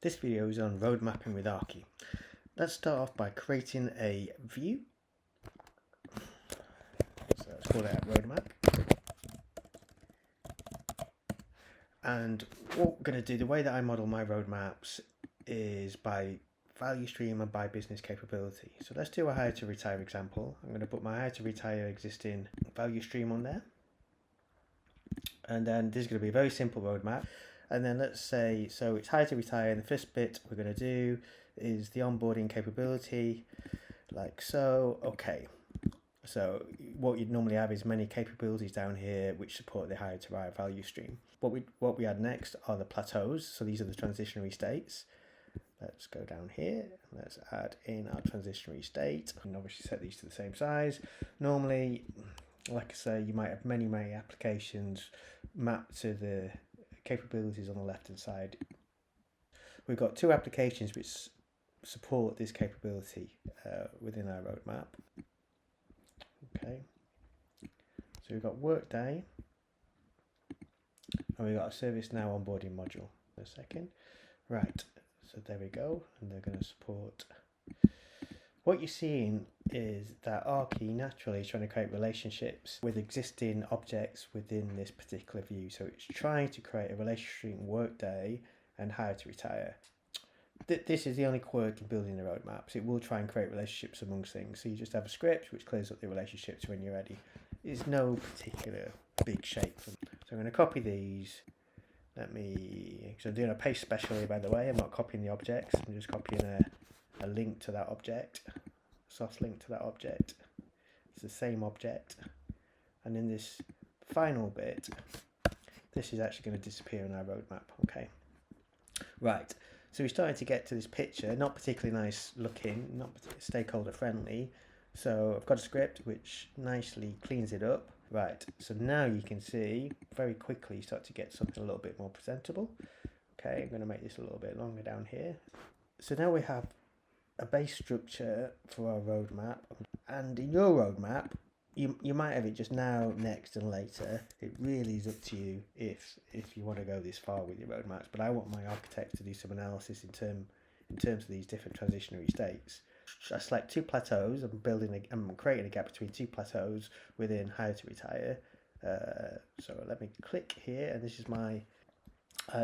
This video is on road mapping with Archi. Let's start off by creating a view. So let's call it roadmap. And what we're going to do, the way that I model my roadmaps is by value stream and by business capability. So let's do a hire to retire example. I'm going to put my hire to retire existing value stream on there. And then this is going to be a very simple roadmap. And then let's say, so it's hire to retire, and the first bit we're going to do is the onboarding capability, like so. Okay, so what you'd normally have is many capabilities down here which support the hire to retire value stream. What we add next are the plateaus, so these are the transitionary states. Let's go down here, let's add in our transitionary state, and obviously set these to the same size. Normally, like I say, you might have many applications mapped to the capabilities on the left hand side. We've got two applications which support this capability within our roadmap. Okay, so we've got Workday and we've got a ServiceNow onboarding module. A second, right? So there we go, and they're going to support. What you're seeing is that Archi naturally is trying to create relationships with existing objects within this particular view. So it's trying to create a relationship in Workday and hire to retire. This is the only quirk in building the roadmaps. It will try and create relationships amongst things. So you just have a script which clears up the relationships when you're ready. There's no particular big shape. So I'm going to copy these. So I'm doing a paste specially, by the way. I'm not copying the objects. I'm just copying a link to that object, soft link to that object. It's the same object, and in this final bit, this is actually going to disappear in our roadmap. Okay, right, so we're starting to get to this picture, not particularly nice looking, not stakeholder friendly. So I've got a script which nicely cleans it up. Right, so now you can see very quickly you start to get something a little bit more presentable. Okay, I'm going to make this a little bit longer down here. So now we have a base structure for our roadmap, and in your roadmap you might have it just now, next and later. It really is up to you if you want to go this far with your roadmaps, but I want my architect to do some analysis in terms of these different transitionary states. I select two plateaus. I'm creating a gap between two plateaus within hire to retire. So let me click here, and this is my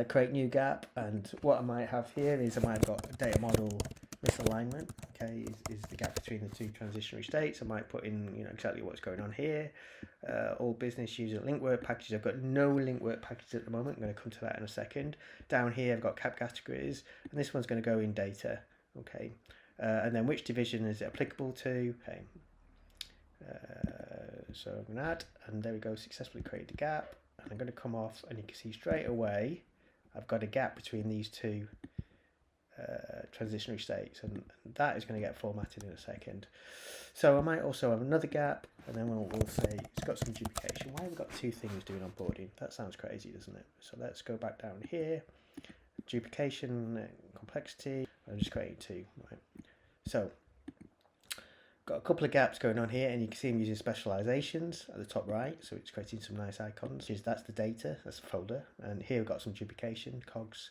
create new gap. And what I might have here is I might have got a data model misalignment. Okay, is the gap between the two transitionary states. I might put in exactly what's going on here. All business user link work packages. I've got no link work packages at the moment. I'm going to come to that in a second. Down here I've got cap categories, and this one's going to go in data. Okay, and then which division is it applicable to? Okay, so I'm going to add, and there we go. Successfully created a gap, and I'm going to come off, and you can see straight away I've got a gap between these two transitionary states, and that is going to get formatted in a second. So I might also have another gap, and then we'll say it's got some duplication. Why have we got two things doing onboarding? That sounds crazy, doesn't it? So let's go back down here. Duplication, complexity. I'm just creating two. Right. So got a couple of gaps going on here, and you can see I'm using specializations at the top right. So it's creating some nice icons. That's the data. That's the folder, and here we've got some duplication. Cogs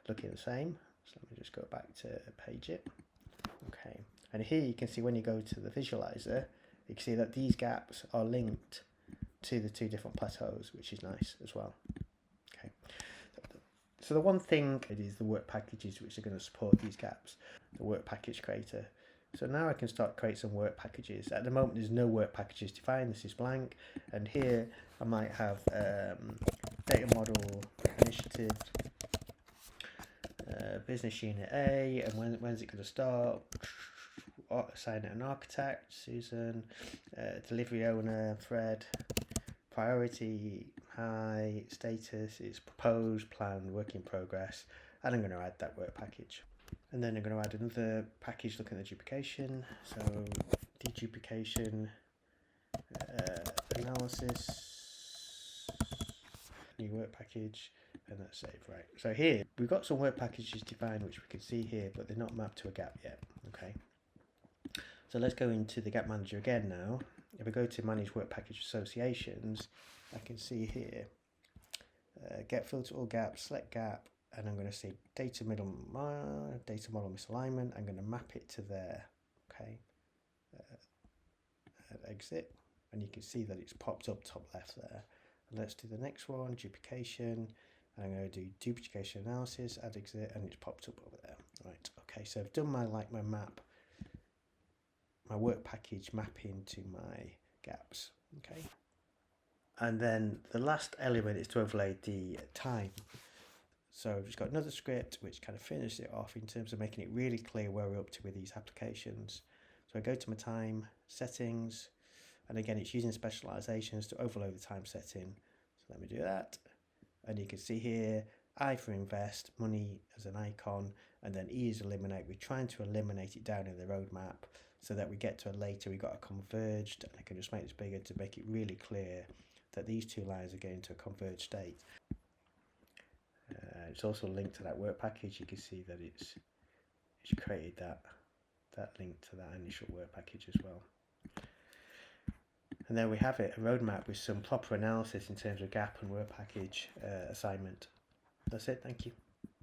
looking the same. So let me just go back to page it. Okay, and here you can see when you go to the visualizer, you can see that these gaps are linked to the two different plateaus, which is nice as well. Okay, so the one thing it is the work packages which are going to support these gaps, the work package creator. So now I can start create some work packages. At the moment there's no work packages defined, this is blank, and here I might have data model initiative, business unit A, and when's it going to start? Assign it an architect, Susan, delivery owner, Fred, priority high, status is proposed, planned, work in progress, and I'm going to add that work package. And then I'm going to add another package looking at the duplication. So deduplication, analysis, new work package, and that's save. Right, so here we've got some work packages defined which we can see here, but they're not mapped to a gap yet. Okay, so let's go into the gap manager again now. If we go to manage work package associations, I can see here get filter all gaps, select gap, and I'm going to say data model misalignment. I'm going to map it to there. Okay, exit, and you can see that it's popped up top left there. And let's do the next one, duplication. And I'm going to do duplication analysis, add exit, and it's popped up over there. Right. Okay, so I've done my map, my work package mapping to my gaps. Okay. And then the last element is to overlay the time. So I've just got another script which kind of finishes it off in terms of making it really clear where we're up to with these applications. So I go to my time settings, and again it's using specializations to overlay the time setting. So let me do that, and you can see here I for invest, money as an icon, and then E is eliminate. We're trying to eliminate it down in the roadmap so that we get to a later we got a converged, and I can just make this bigger to make it really clear that these two lines are getting to a converged state. It's also linked to that work package. You can see that it's created that link to that initial work package as well. And there we have it, a roadmap with some proper analysis in terms of gap and work package assignment. That's it, thank you.